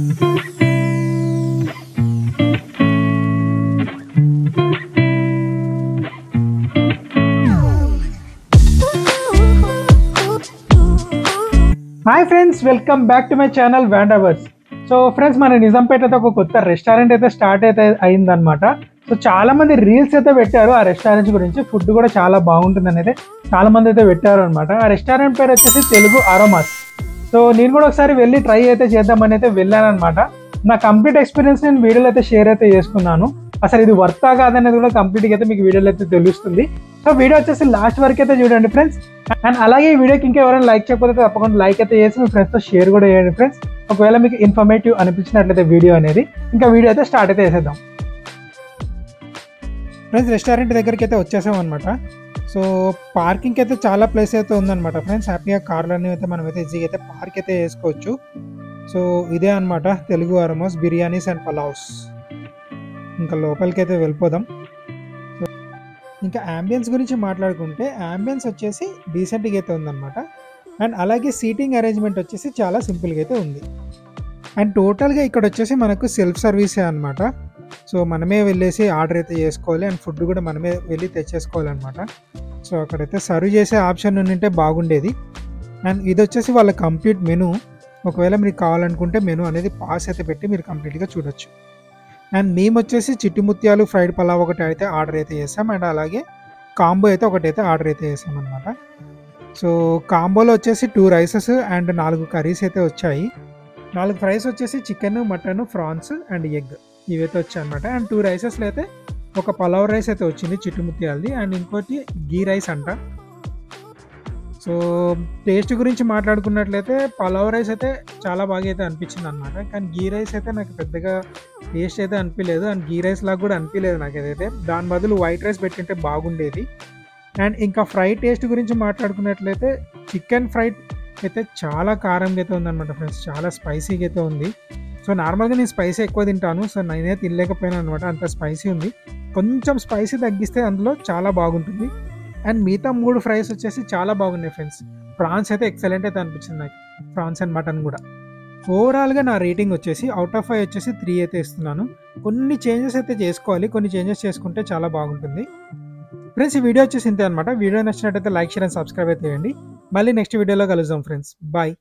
Hi friends, welcome back to my channel వ్యాండవర్స్. So friends, మన నిజాంపేట అయితే ఒక కొత్త రెస్టారెంట్ అయితే స్టార్ట్ అయితే అయిందనమాట. సో చాలా మంది రీల్స్ అయితే పెట్టారు ఆ రెస్టారెంట్ గురించి. ఫుడ్ కూడా చాలా బాగుంటుందని అయితే చాలా మంది అయితే పెట్టారు అనమాట. ఆ రెస్టారెంట్ పేరు వచ్చేసి తెలుగు అరోమాస్. సో నేను కూడా ఒకసారి వెళ్ళి ట్రై అయితే చేద్దామని అయితే వెళ్ళాను అనమాట. నా కంప్లీట్ ఎక్స్పీరియన్స్ నేను వీడియోలో అయితే షేర్ అయితే చేసుకున్నాను. అసలు ఇది వర్తా కాదనేది కూడా కంప్లీట్గా అయితే మీకు వీడియోలో అయితే తెలుస్తుంది. సో వీడియో వచ్చేసి లాస్ట్ వరకు అయితే చూడండి ఫ్రెండ్స్. అండ్ అలాగే ఈ వీడియోకి ఇంకా ఎవరైనా లైక్ చేయకపోతే తప్పకుండా లైక్ అయితే చేసి మీ ఫ్రెండ్స్తో షేర్ కూడా చేయండి ఫ్రెండ్స్. ఒకవేళ మీకు ఇన్ఫర్మేటివ్ అనిపించినట్లయితే వీడియో అనేది, ఇంకా వీడియో అయితే స్టార్ట్ అయితే చేసేద్దాం ఫ్రెండ్స్. రెస్టారెంట్ దగ్గరికి అయితే వచ్చేసాం అనమాట. సో పార్కింగ్ అయితే చాలా ప్లేస్ అయితే ఉందన్నమాట ఫ్రెండ్స్. హ్యాపీగా కార్లన్నీ అయితే మనం అయితే ఈజీగా అయితే పార్క్ అయితే వేసుకోవచ్చు. సో ఇదే అనమాట తెలుగు అరోమాస్ బిర్యానీస్ అండ్ పలావ్స్. ఇంకా లోపలికి అయితే వెళ్ళిపోదాం. సో ఇంకా యాంబియన్స్ గురించి మాట్లాడుకుంటే యాంబియన్స్ వచ్చేసి డీసెంట్గా అయితే ఉందన్నమాట. అండ్ అలాగే సీటింగ్ అరేంజ్మెంట్ వచ్చేసి చాలా సింపుల్గా అయితే ఉంది. అండ్ టోటల్గా ఇక్కడ వచ్చేసి మనకు సెల్ఫ్ సర్వీసే అనమాట. సో మనమే వెళ్ళేసి ఆర్డర్ అయితే చేసుకోవాలి. అండ్ ఫుడ్ కూడా మనమే వెళ్ళి తెచ్చేసుకోవాలన్నమాట. సో అక్కడైతే సర్వ్ చేసే ఆప్షన్ ఉంటే బాగుండేది. అండ్ ఇది వచ్చేసి వాళ్ళ కంప్లీట్ మెనూ. ఒకవేళ మీకు కావాలనుకుంటే మెనూ అనేది పాస్ అయితే పెట్టి మీరు కంప్లీట్గా చూడొచ్చు. అండ్ మేము వచ్చేసి చిట్టి ముత్యాలు ఫ్రైడ్ పలావ్ ఒకటి అయితే ఆర్డర్ అయితే చేసాం. అండ్ అలాగే కాంబో అయితే ఒకటైతే ఆర్డర్ అయితే చేసాం అనమాట. సో కాంబోలో వచ్చేసి 2 రైసెస్ అండ్ 4 కర్రీస్ అయితే వచ్చాయి. 4 ఫ్రైస్ వచ్చేసి chicken, mutton, prawns and egg ఇవైతే వచ్చాయి అనమాట. అండ్ 2 రైసెస్లో అయితే ఒక పలావ్ రైస్ అయితే వచ్చింది చిట్టి ముత్యాలది, అండ్ ఇంకోటి గీ రైస్ అంట. సో టేస్ట్ గురించి మాట్లాడుకున్నట్లయితే పలావ్ రైస్ అయితే చాలా బాగా అయితే అనిపించింది అనమాట. కానీ గీ రైస్ అయితే నాకు పెద్దగా టేస్ట్ అయితే అనిపించలేదు. అండ్ గీ రైస్ లాగా కూడా అనిపించలేదు నాకు ఏదైతే. దాని బదులు వైట్ రైస్ పెట్టింటే బాగుండేది. అండ్ ఇంకా ఫ్రై టేస్ట్ గురించి మాట్లాడుకున్నట్లయితే చికెన్ ఫ్రై అయితే చాలా కారంగా అయితే ఉందన్నమాట ఫ్రెండ్స్. చాలా స్పైసీగా అయితే ఉంది. సో నార్మల్గా నేను స్పైసీ ఎక్కువ తింటాను. సో నేనే తినలేకపోయాను అనమాట, అంత స్పైసీ ఉంది. కొంచెం స్పైసీ తగ్గిస్తే అందులో చాలా బాగుంటుంది. అండ్ మిగతా 3 ఫ్రైస్ వచ్చేసి చాలా బాగున్నాయి ఫ్రెండ్స్. ప్రాన్స్ అయితే ఎక్సలెంట్ అయితే అనిపించింది నాకు, ప్రాన్స్ అండ్ మటన్ కూడా. ఓవరాల్గా నా రేటింగ్ వచ్చేసి అవుట్ ఆఫ్ 5 వచ్చేసి 3 అయితే ఇస్తున్నాను. కొన్ని చేంజెస్ అయితే చేసుకోవాలి, కొన్ని చేంజెస్ చేసుకుంటే చాలా బాగుంటుంది ఫ్రెండ్స్. ఈ వీడియో వచ్చేసి ఇంతే అనమాట. వీడియో నచ్చినట్టయితే లైక్, షేర్ అండ్ సబ్స్క్రైబ్ అయితే చేయండి. మళ్ళీ నెక్స్ట్ వీడియోలో కలుద్దాం ఫ్రెండ్స్. బాయ్.